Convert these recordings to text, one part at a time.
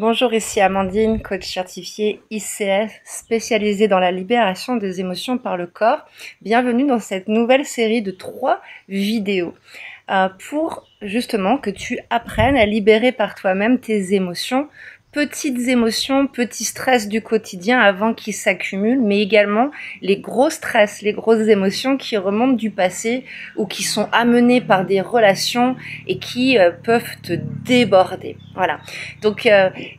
Bonjour, ici Amandine, coach certifiée ICF, spécialisée dans la libération des émotions par le corps. Bienvenue dans cette nouvelle série de 3 vidéos pour justement que tu apprennes à libérer par toi-même tes émotions, petits stress du quotidien avant qu'ils s'accumulent, mais également les gros stress, les grosses émotions qui remontent du passé ou qui sont amenées par des relations et qui peuvent te déborder. Voilà. Donc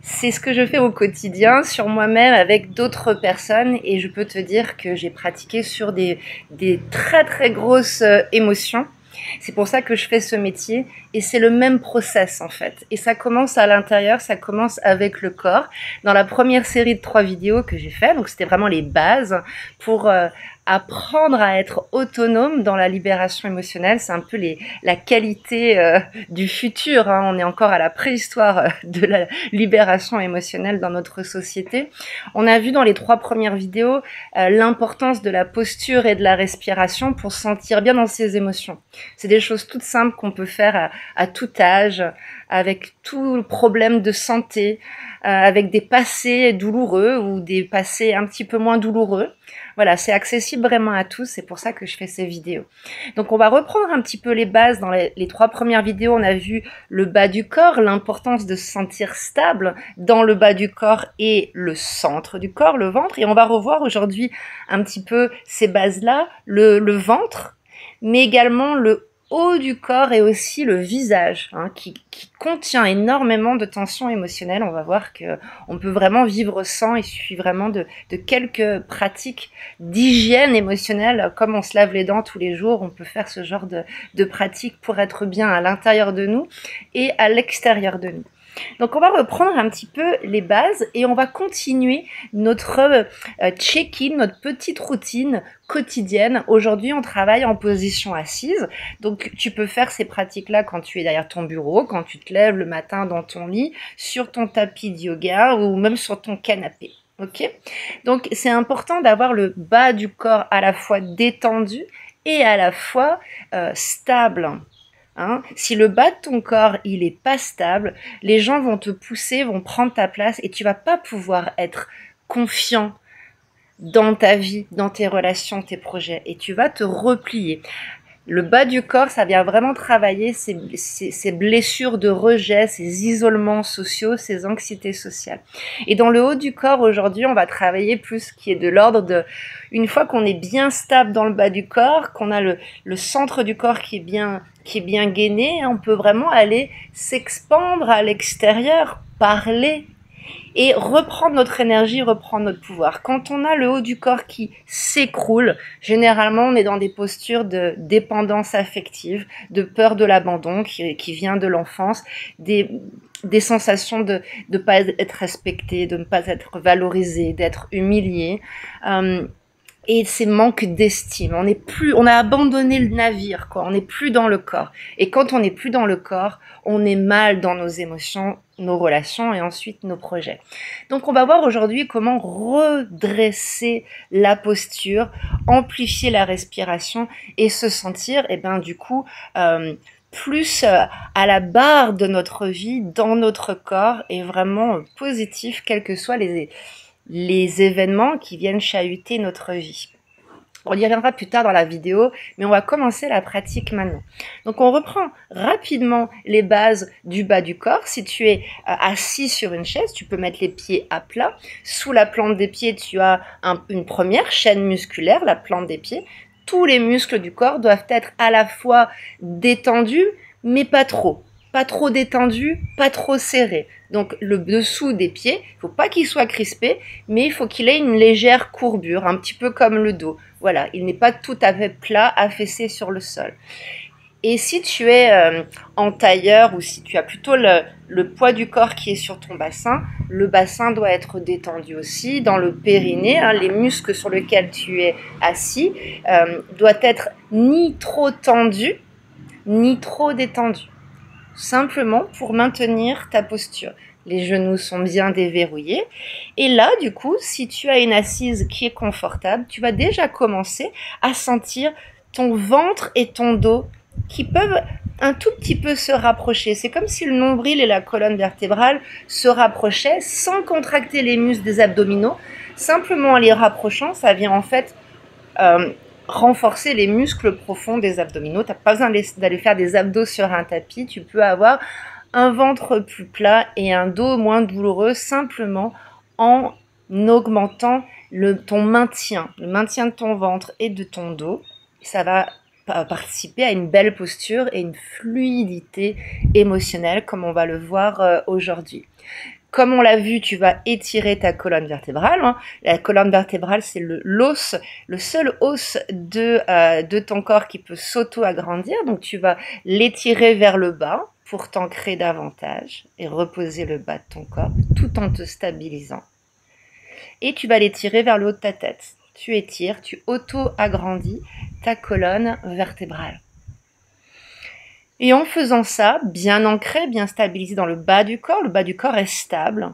c'est ce que je fais au quotidien sur moi-même avec d'autres personnes et je peux te dire que j'ai pratiqué sur des très très grosses émotions. C'est pour ça que je fais ce métier et c'est le même process en fait. Et ça commence à l'intérieur, ça commence avec le corps. Dans la première série de 3 vidéos que j'ai fait, donc c'était vraiment les bases pour apprendre à être autonome dans la libération émotionnelle. C'est un peu la qualité du futur, hein. On est encore à la préhistoire de la libération émotionnelle dans notre société. On a vu dans les 3 premières vidéos l'importance de la posture et de la respiration pour se sentir bien dans ses émotions. C'est des choses toutes simples qu'on peut faire à tout âge, avec tout le problème de santé, avec des passés douloureux ou des passés un petit peu moins douloureux. Voilà, c'est accessible vraiment à tous, c'est pour ça que je fais ces vidéos. Donc on va reprendre un petit peu les bases. Dans les 3 premières vidéos, on a vu le bas du corps, l'importance de se sentir stable dans le bas du corps et le centre du corps, le ventre. Et on va revoir aujourd'hui un petit peu ces bases-là, le ventre, mais également le haut du corps et aussi le visage, hein, qui contient énormément de tensions émotionnelles. On va voir qu'on peut vraiment vivre sans. Il suffit vraiment de quelques pratiques d'hygiène émotionnelle, comme on se lave les dents tous les jours. On peut faire ce genre de pratiques pour être bien à l'intérieur de nous et à l'extérieur de nous. Donc on va reprendre un petit peu les bases et on va continuer notre check-in, notre petite routine quotidienne. Aujourd'hui, on travaille en position assise. Donc tu peux faire ces pratiques-là quand tu es derrière ton bureau, quand tu te lèves le matin dans ton lit, sur ton tapis de yoga ou même sur ton canapé. Ok ? Donc c'est important d'avoir le bas du corps à la fois détendu et à la fois stable. Hein, si le bas de ton corps il est pas stable, les gens vont te pousser, vont prendre ta place et tu vas pas pouvoir être confiant dans ta vie, dans tes relations, tes projets et tu vas te replier. Le bas du corps, ça vient vraiment travailler ces blessures de rejet, ces isolements sociaux, ces anxiétés sociales. Et dans le haut du corps, aujourd'hui, on va travailler plus ce qui est de l'ordre de... Une fois qu'on est bien stable dans le bas du corps, qu'on a le centre du corps qui est bien gainé, on peut vraiment aller s'expandre à l'extérieur, parler, et reprendre notre énergie, reprendre notre pouvoir. Quand on a le haut du corps qui s'écroule, généralement on est dans des postures de dépendance affective, de peur de l'abandon qui vient de l'enfance, des sensations de ne pas être respecté, de ne pas être valorisé, d'être humilié. Et ces manques d'estime. On a abandonné le navire, quoi. On n'est plus dans le corps. Et quand on n'est plus dans le corps, on est mal dans nos émotions, nos relations et ensuite nos projets. Donc on va voir aujourd'hui comment redresser la posture, amplifier la respiration et se sentir, du coup, plus à la barre de notre vie, dans notre corps et vraiment positif, quels que soient les événements qui viennent chahuter notre vie. On y reviendra plus tard dans la vidéo, mais on va commencer la pratique maintenant. Donc on reprend rapidement les bases du bas du corps. Si tu es assis sur une chaise, tu peux mettre les pieds à plat. Sous la plante des pieds, tu as une première chaîne musculaire, la plante des pieds. Tous les muscles du corps doivent être à la fois détendus, mais pas trop. Pas trop détendu, pas trop serré. Donc le dessous des pieds, il ne faut pas qu'il soit crispé, mais il faut qu'il ait une légère courbure, un petit peu comme le dos. Voilà, il n'est pas tout à fait plat, affaissé sur le sol. Et si tu es en tailleur ou si tu as plutôt le poids du corps qui est sur ton bassin, le bassin doit être détendu aussi. Dans le périnée, hein, les muscles sur lesquels tu es assis doivent être ni trop tendus, ni trop détendus. Simplement pour maintenir ta posture. Les genoux sont bien déverrouillés. Et là, du coup, si tu as une assise qui est confortable, tu vas déjà commencer à sentir ton ventre et ton dos qui peuvent un tout petit peu se rapprocher. C'est comme si le nombril et la colonne vertébrale se rapprochaient sans contracter les muscles des abdominaux. Simplement en les rapprochant, ça vient en fait renforcer les muscles profonds des abdominaux. Tu n'as pas besoin d'aller faire des abdos sur un tapis. Tu peux avoir un ventre plus plat et un dos moins douloureux simplement en augmentant ton maintien, le maintien de ton ventre et de ton dos. Ça va participer à une belle posture et une fluidité émotionnelle comme on va le voir aujourd'hui. Comme on l'a vu, tu vas étirer ta colonne vertébrale. Hein. La colonne vertébrale, c'est l'os, le seul os de ton corps qui peut s'auto-agrandir. Donc tu vas l'étirer vers le bas pour t'ancrer davantage et reposer le bas de ton corps tout en te stabilisant. Et tu vas l'étirer vers le haut de ta tête. Tu étires, tu auto-agrandis ta colonne vertébrale. Et en faisant ça, bien ancré, bien stabilisé dans le bas du corps est stable.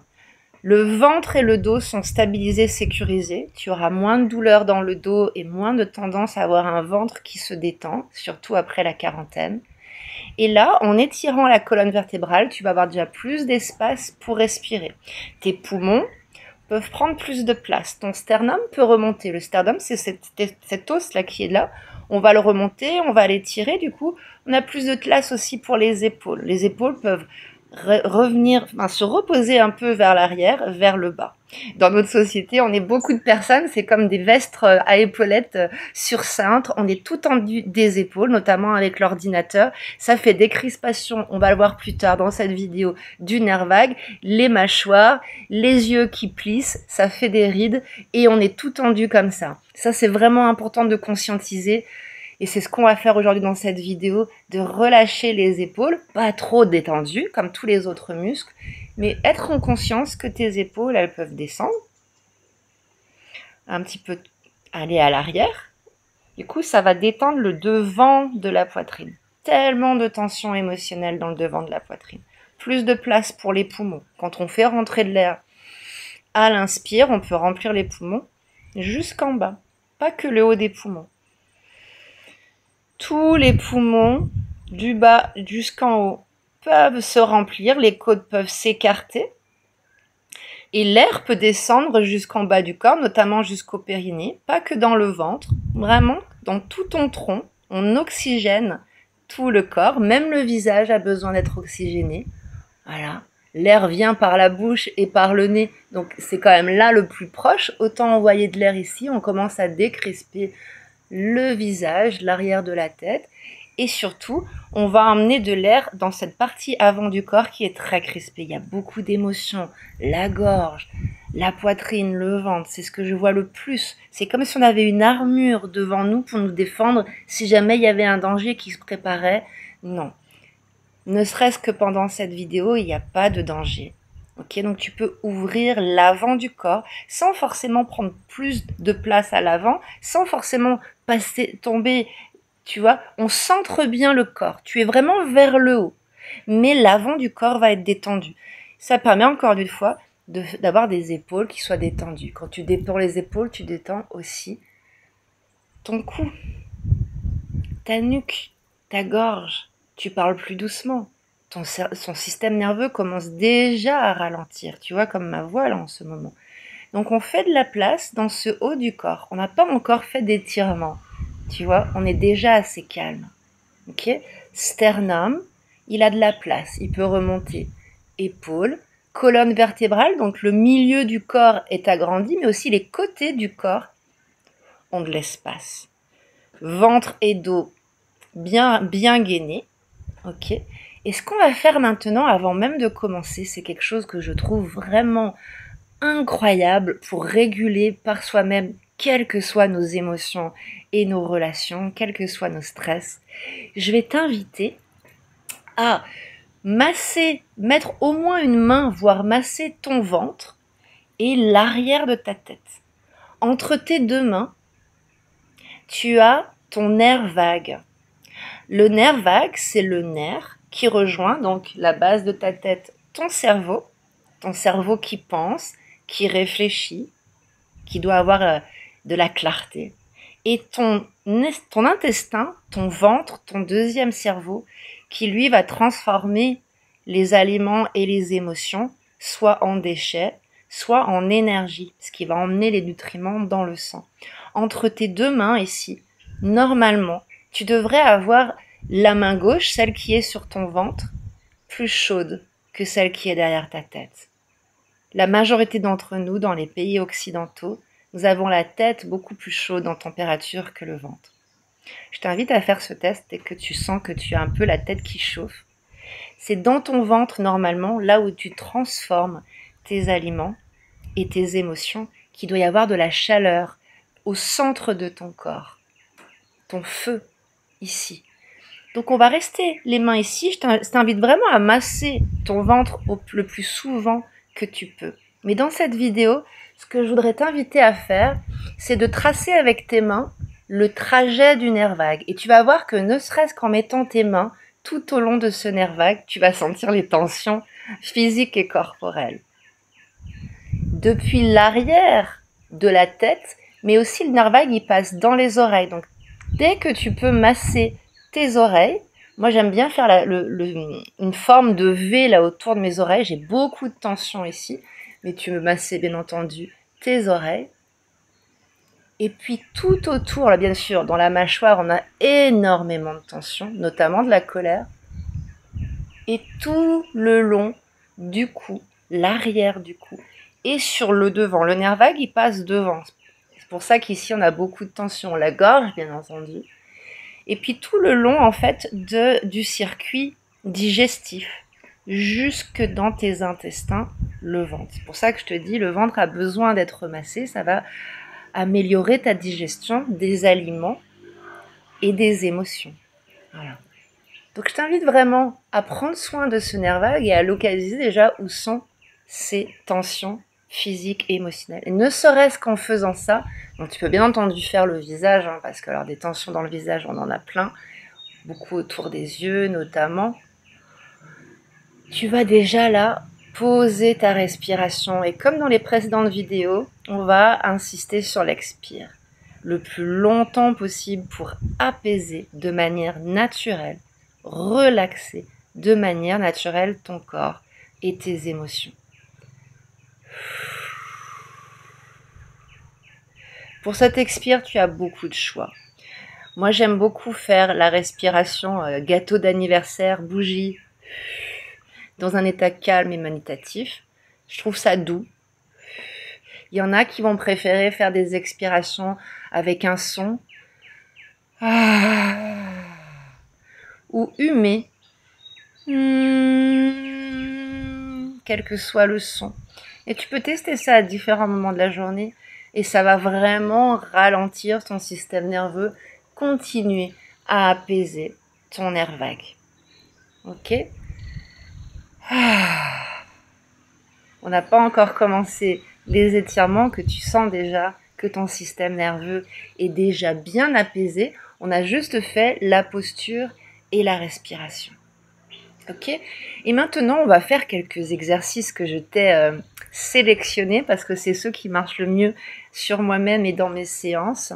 Le ventre et le dos sont stabilisés, sécurisés. Tu auras moins de douleur dans le dos et moins de tendance à avoir un ventre qui se détend, surtout après la quarantaine. Et là, en étirant la colonne vertébrale, tu vas avoir déjà plus d'espace pour respirer. Tes poumons peuvent prendre plus de place. Ton sternum peut remonter. Le sternum, c'est cet os-là qui est là. On va le remonter, on va l'étirer. Du coup, on a plus de place aussi pour les épaules. Les épaules peuvent se reposer un peu vers l'arrière, vers le bas. Dans notre société, on est beaucoup de personnes, c'est comme des vestes à épaulettes sur cintre. On est tout tendu des épaules, notamment avec l'ordinateur. Ça fait des crispations, on va le voir plus tard dans cette vidéo, du nerf vague, les mâchoires, les yeux qui plissent, ça fait des rides et on est tout tendu comme ça. Ça, c'est vraiment important de conscientiser. Et c'est ce qu'on va faire aujourd'hui dans cette vidéo, de relâcher les épaules, pas trop détendues comme tous les autres muscles, mais être en conscience que tes épaules, elles peuvent descendre, un petit peu aller à l'arrière. Du coup, ça va détendre le devant de la poitrine. Tellement de tension émotionnelle dans le devant de la poitrine. Plus de place pour les poumons. Quand on fait rentrer de l'air à l'inspire, on peut remplir les poumons jusqu'en bas, pas que le haut des poumons. Tous les poumons, du bas jusqu'en haut, peuvent se remplir, les côtes peuvent s'écarter et l'air peut descendre jusqu'en bas du corps, notamment jusqu'au périnée, pas que dans le ventre, vraiment dans tout ton tronc, on oxygène tout le corps, même le visage a besoin d'être oxygéné. Voilà, l'air vient par la bouche et par le nez, donc c'est quand même là le plus proche, autant envoyer de l'air ici, on commence à décrisper le visage, l'arrière de la tête et surtout on va emmener de l'air dans cette partie avant du corps qui est très crispée. Il y a beaucoup d'émotions, la gorge, la poitrine, le ventre, c'est ce que je vois le plus. C'est comme si on avait une armure devant nous pour nous défendre si jamais il y avait un danger qui se préparait. Non, ne serait-ce que pendant cette vidéo, il n'y a pas de danger. Ok, donc tu peux ouvrir l'avant du corps sans forcément prendre plus de place à l'avant, sans forcément tomber, tu vois, on centre bien le corps, tu es vraiment vers le haut, mais l'avant du corps va être détendu. Ça permet encore une fois d'avoir des épaules qui soient détendues. Quand tu détends les épaules, tu détends aussi ton cou, ta nuque, ta gorge, tu parles plus doucement. Son système nerveux commence déjà à ralentir, tu vois, comme ma voix là en ce moment. Donc on fait de la place dans ce haut du corps. On n'a pas encore fait d'étirement, tu vois, on est déjà assez calme. Ok, sternum, il a de la place, il peut remonter. Épaules, colonne vertébrale, donc le milieu du corps est agrandi, mais aussi les côtés du corps ont de l'espace. Ventre et dos bien gainés, ok. Et ce qu'on va faire maintenant, avant même de commencer, c'est quelque chose que je trouve vraiment incroyable pour réguler par soi-même, quelles que soient nos émotions et nos relations, quels que soient nos stress. Je vais t'inviter à masser, mettre au moins une main, voire masser ton ventre et l'arrière de ta tête. Entre tes deux mains, tu as ton nerf vague. Le nerf vague, c'est le nerf qui rejoint donc la base de ta tête, ton cerveau qui pense, qui réfléchit, qui doit avoir de la clarté. et ton intestin, ton ventre, ton deuxième cerveau, qui lui va transformer les aliments et les émotions, soit en déchets, soit en énergie, ce qui va emmener les nutriments dans le sang. Entre tes deux mains ici, normalement, tu devrais avoir la main gauche, celle qui est sur ton ventre, plus chaude que celle qui est derrière ta tête. La majorité d'entre nous, dans les pays occidentaux, nous avons la tête beaucoup plus chaude en température que le ventre. Je t'invite à faire ce test dès que tu sens que tu as un peu la tête qui chauffe. C'est dans ton ventre, normalement, là où tu transformes tes aliments et tes émotions, qu'il doit y avoir de la chaleur au centre de ton corps. Ton feu, ici. Donc on va rester les mains ici. Je t'invite vraiment à masser ton ventre le plus souvent que tu peux. Mais dans cette vidéo, ce que je voudrais t'inviter à faire, c'est de tracer avec tes mains le trajet du nerf vague. Et tu vas voir que ne serait-ce qu'en mettant tes mains tout au long de ce nerf vague, tu vas sentir les tensions physiques et corporelles. Depuis l'arrière de la tête, mais aussi le nerf vague, il passe dans les oreilles. Donc dès que tu peux masser tes oreilles, moi j'aime bien faire une forme de V là autour de mes oreilles, j'ai beaucoup de tension ici, mais tu veux masser bien entendu tes oreilles. Et puis tout autour, là bien sûr, dans la mâchoire, on a énormément de tension, notamment de la colère. Et tout le long du cou, l'arrière du cou, et sur le devant. Le nerf vague, il passe devant. C'est pour ça qu'ici, on a beaucoup de tension. La gorge, bien entendu. Et puis tout le long, en fait, du circuit digestif, jusque dans tes intestins, le ventre. C'est pour ça que je te dis, le ventre a besoin d'être massé. Ça va améliorer ta digestion des aliments et des émotions. Voilà. Donc je t'invite vraiment à prendre soin de ce nerf vague et à localiser déjà où sont ces tensions physiques et émotionnelles. Et ne serait-ce qu'en faisant ça, donc tu peux bien entendu faire le visage, hein, parce que alors des tensions dans le visage, on en a plein, beaucoup autour des yeux notamment. Tu vas déjà là poser ta respiration et comme dans les précédentes vidéos, on va insister sur l'expire le plus longtemps possible pour apaiser de manière naturelle, relaxer de manière naturelle ton corps et tes émotions. Pour cet expire, tu as beaucoup de choix. Moi, j'aime beaucoup faire la respiration gâteau d'anniversaire, bougie, dans un état calme et méditatif. Je trouve ça doux. Il y en a qui vont préférer faire des expirations avec un son. Ou humer. Quel que soit le son. Et tu peux tester ça à différents moments de la journée et ça va vraiment ralentir ton système nerveux, continuer à apaiser ton nerf vague. Ok ? On n'a pas encore commencé les étirements que tu sens déjà que ton système nerveux est déjà bien apaisé. On a juste fait la posture et la respiration. Ok ? Et maintenant, on va faire quelques exercices que je t'ai sélectionnés parce que c'est ceux qui marchent le mieux sur moi-même et dans mes séances.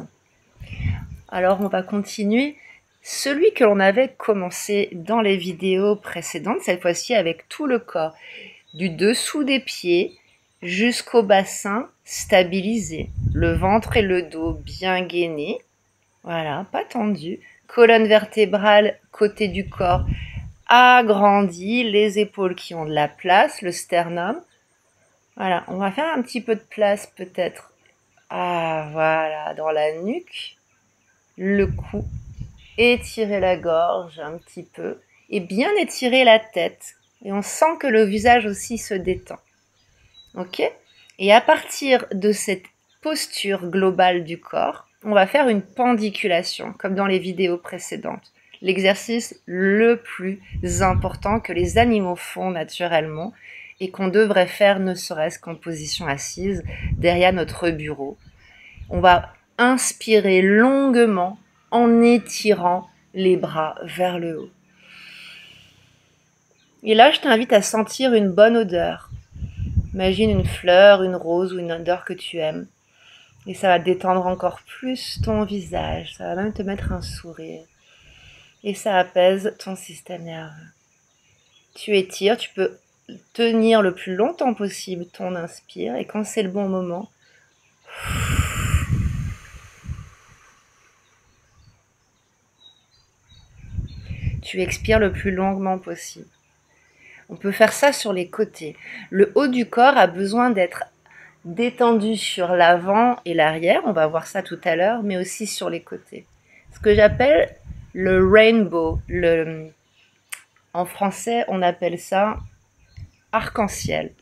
Alors, on va continuer celui que l'on avait commencé dans les vidéos précédentes, cette fois-ci avec tout le corps, du dessous des pieds jusqu'au bassin stabilisé, le ventre et le dos bien gainés, voilà, pas tendu, colonne vertébrale côté du corps agrandi, les épaules qui ont de la place, le sternum. Voilà, on va faire un petit peu de place peut-être. Ah, voilà, dans la nuque, le cou, étirer la gorge un petit peu et bien étirer la tête. Et on sent que le visage aussi se détend. Ok ? Et à partir de cette posture globale du corps, on va faire une pendiculation, comme dans les vidéos précédentes. L'exercice le plus important que les animaux font naturellement et qu'on devrait faire ne serait-ce qu'en position assise derrière notre bureau. On va inspirer longuement en étirant les bras vers le haut. Et là, je t'invite à sentir une bonne odeur. Imagine une fleur, une rose ou une odeur que tu aimes. Et ça va détendre encore plus ton visage. Ça va même te mettre un sourire. Et ça apaise ton système nerveux. Tu étires, tu peux tenir le plus longtemps possible ton inspire. Et quand c'est le bon moment, tu expires le plus longuement possible. On peut faire ça sur les côtés. Le haut du corps a besoin d'être détendu sur l'avant et l'arrière, on va voir ça tout à l'heure, mais aussi sur les côtés. Ce que j'appelle le rainbow. En français, on appelle ça arc-en-ciel.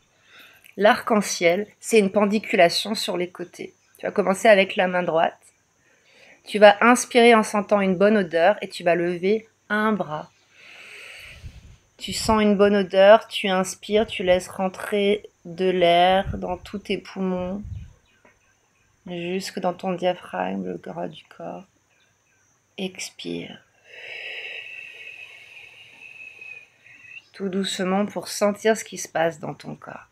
L'arc-en-ciel, c'est une pendiculation sur les côtés. Tu vas commencer avec la main droite. Tu vas inspirer en sentant une bonne odeur et tu vas lever un bras. Tu sens une bonne odeur, tu inspires, tu laisses rentrer de l'air dans tous tes poumons, jusque dans ton diaphragme, le gras du corps. Expire. Tout doucement pour sentir ce qui se passe dans ton corps.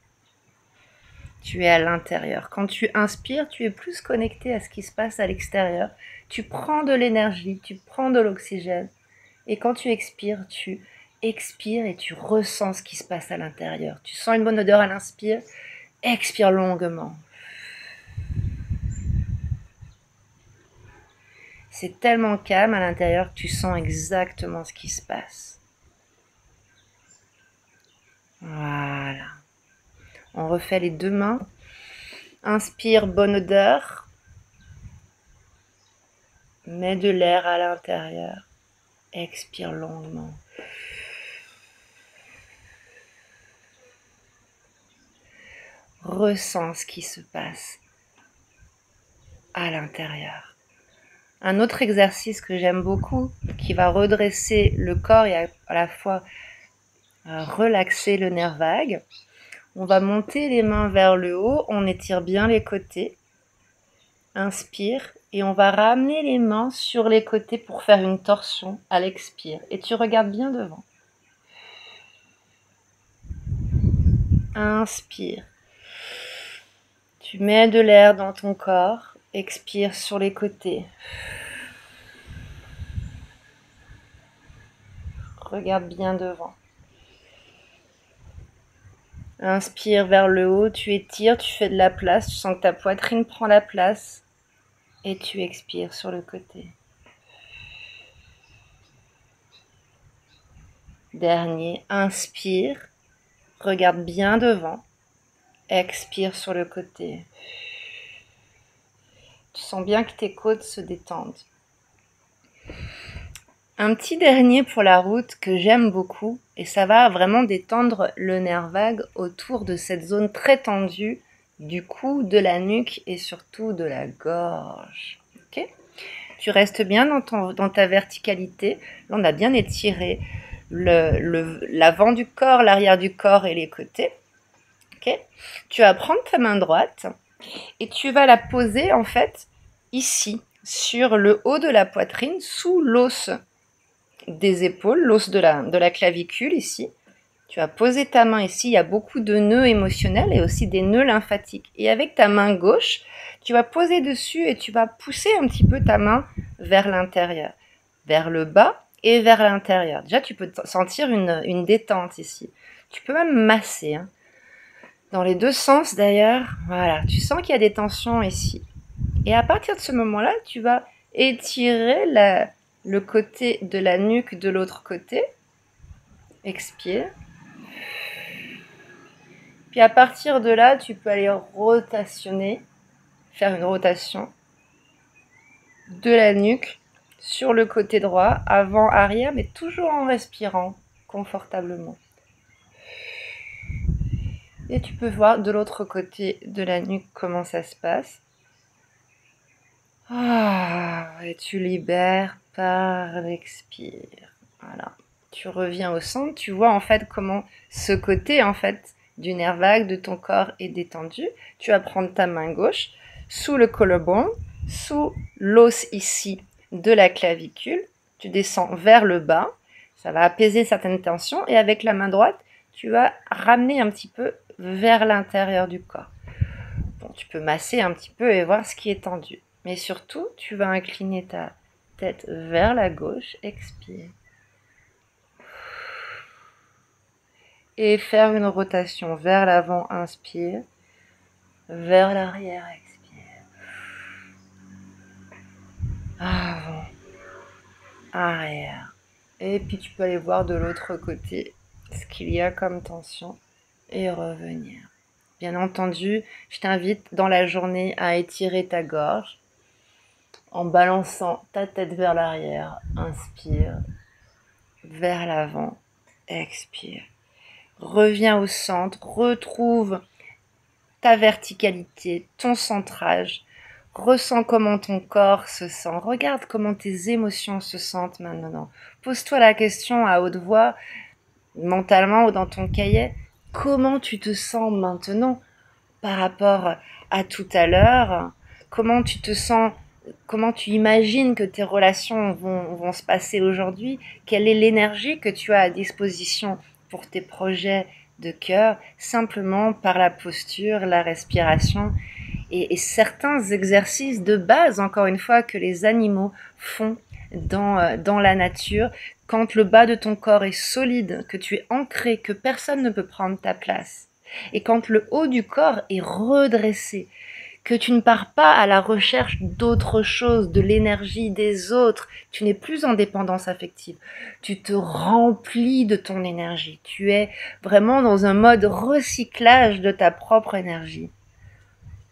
Tu es à l'intérieur. Quand tu inspires, tu es plus connecté à ce qui se passe à l'extérieur. Tu prends de l'énergie, tu prends de l'oxygène. Et quand tu expires et tu ressens ce qui se passe à l'intérieur. Tu sens une bonne odeur à l'inspire, expire longuement. C'est tellement calme à l'intérieur que tu sens exactement ce qui se passe. Voilà. On refait les deux mains. Inspire, bonne odeur. Mets de l'air à l'intérieur. Expire longuement. Ressens ce qui se passe à l'intérieur. Un autre exercice que j'aime beaucoup, qui va redresser le corps et à la fois relaxer le nerf vague. On va monter les mains vers le haut, on étire bien les côtés. Inspire et on va ramener les mains sur les côtés pour faire une torsion à l'expire. Et tu regardes bien devant. Inspire. Tu mets de l'air dans ton corps. Expire sur les côtés. Regarde bien devant. Inspire vers le haut, tu étires, tu fais de la place, tu sens que ta poitrine prend la place. Et tu expires sur le côté. Dernier, inspire, regarde bien devant. Expire sur le côté. Tu sens bien que tes côtes se détendent. Un petit dernier pour la route que j'aime beaucoup, et ça va vraiment détendre le nerf vague autour de cette zone très tendue du cou, de la nuque et surtout de la gorge. Okay ? Tu restes bien dans ta verticalité. Là, on a bien étiré l'avant du corps, l'arrière du corps et les côtés. Okay ? Tu vas prendre ta main droite et tu vas la poser en fait ici, sur le haut de la poitrine, sous l'os des épaules, l'os de la clavicule ici. Tu vas poser ta main ici, il y a beaucoup de nœuds émotionnels et aussi des nœuds lymphatiques. Et avec ta main gauche, tu vas poser dessus et tu vas pousser un petit peu ta main vers l'intérieur, vers le bas et vers l'intérieur. Déjà, tu peux sentir une détente ici. Tu peux même masser, hein. Dans les deux sens d'ailleurs. Voilà, tu sens qu'il y a des tensions ici. Et à partir de ce moment-là, tu vas étirer le côté de la nuque de l'autre côté. Expire. Puis à partir de là, tu peux aller rotationner, faire une rotation de la nuque sur le côté droit, avant, arrière, mais toujours en respirant confortablement. Et tu peux voir de l'autre côté de la nuque comment ça se passe. Et tu libères par l'expire. Voilà. Tu reviens au centre, tu vois en fait comment ce côté en fait du nerf vague de ton corps est détendu. Tu vas prendre ta main gauche sous le collarbone, sous l'os ici de la clavicule. Tu descends vers le bas, ça va apaiser certaines tensions et avec la main droite, tu vas ramener un petit peu vers l'intérieur du corps. Bon, tu peux masser un petit peu et voir ce qui est tendu. Mais surtout, tu vas incliner ta tête vers la gauche, expire. Et faire une rotation vers l'avant, inspire. Vers l'arrière, expire. Avant, arrière. Et puis tu peux aller voir de l'autre côté ce qu'il y a comme tension et revenir. Bien entendu, je t'invite dans la journée à étirer ta gorge en balançant ta tête vers l'arrière. Inspire. Vers l'avant. Expire. Reviens au centre. Retrouve ta verticalité, ton centrage. Ressens comment ton corps se sent. Regarde comment tes émotions se sentent maintenant. Pose-toi la question à haute voix, mentalement ou dans ton cahier. Comment tu te sens maintenant par rapport à tout à l'heure? Comment tu te sens? Comment tu imagines que tes relations vont se passer aujourd'hui? Quelle est l'énergie que tu as à disposition pour tes projets de cœur, simplement par la posture, la respiration et certains exercices de base, encore une fois, que les animaux font dans la nature. Quand le bas de ton corps est solide, que tu es ancré, que personne ne peut prendre ta place, et quand le haut du corps est redressé, que tu ne pars pas à la recherche d'autre chose, de l'énergie des autres, tu n'es plus en dépendance affective, tu te remplis de ton énergie, tu es vraiment dans un mode recyclage de ta propre énergie.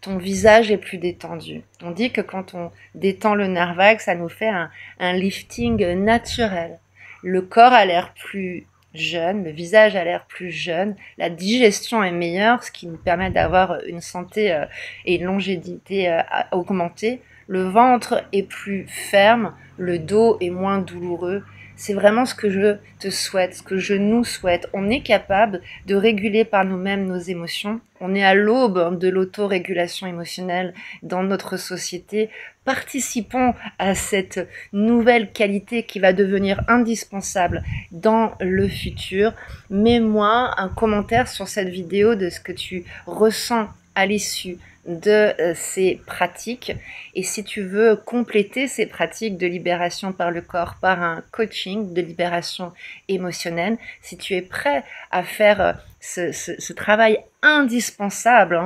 Ton visage est plus détendu. On dit que quand on détend le nerf vague, ça nous fait un lifting naturel. Le corps a l'air plus jeune, le visage a l'air plus jeune, la digestion est meilleure, ce qui nous permet d'avoir une santé et une longévité augmentée. Le ventre est plus ferme, le dos est moins douloureux. C'est vraiment ce que je te souhaite, ce que je nous souhaite. On est capable de réguler par nous-mêmes nos émotions. On est à l'aube de l'autorégulation émotionnelle dans notre société. Participons à cette nouvelle qualité qui va devenir indispensable dans le futur. Mets-moi un commentaire sur cette vidéo de ce que tu ressens à l'issue de ces pratiques. Et si tu veux compléter ces pratiques de libération par le corps par un coaching de libération émotionnelle, si tu es prêt à faire ce travail indispensable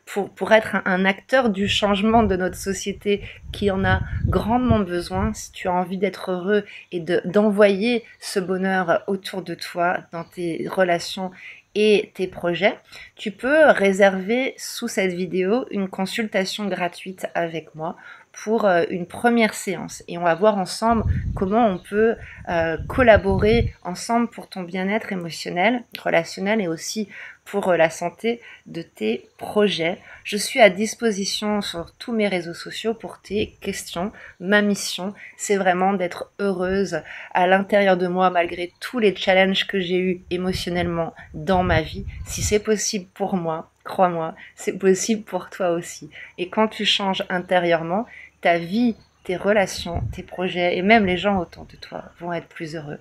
pour être un acteur du changement de notre société qui en a grandement besoin, si tu as envie d'être heureux et d'envoyer ce bonheur autour de toi dans tes relations et tes projets, tu peux réserver sous cette vidéo une consultation gratuite avec moi pour une première séance. Et on va voir ensemble comment on peut collaborer ensemble pour ton bien-être émotionnel, relationnel et aussi pour la santé de tes projets. Je suis à disposition sur tous mes réseaux sociaux pour tes questions. Ma mission, c'est vraiment d'être heureuse à l'intérieur de moi malgré tous les challenges que j'ai eus émotionnellement dans ma vie. Si c'est possible pour moi, crois-moi, c'est possible pour toi aussi. Et quand tu changes intérieurement, ta vie, tes relations, tes projets et même les gens autour de toi vont être plus heureux.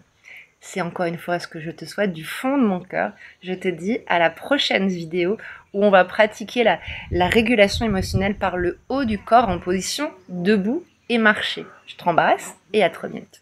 C'est encore une fois ce que je te souhaite du fond de mon cœur. Je te dis à la prochaine vidéo où on va pratiquer la régulation émotionnelle par le haut du corps en position debout et marcher. Je t'embrasse et à très bientôt.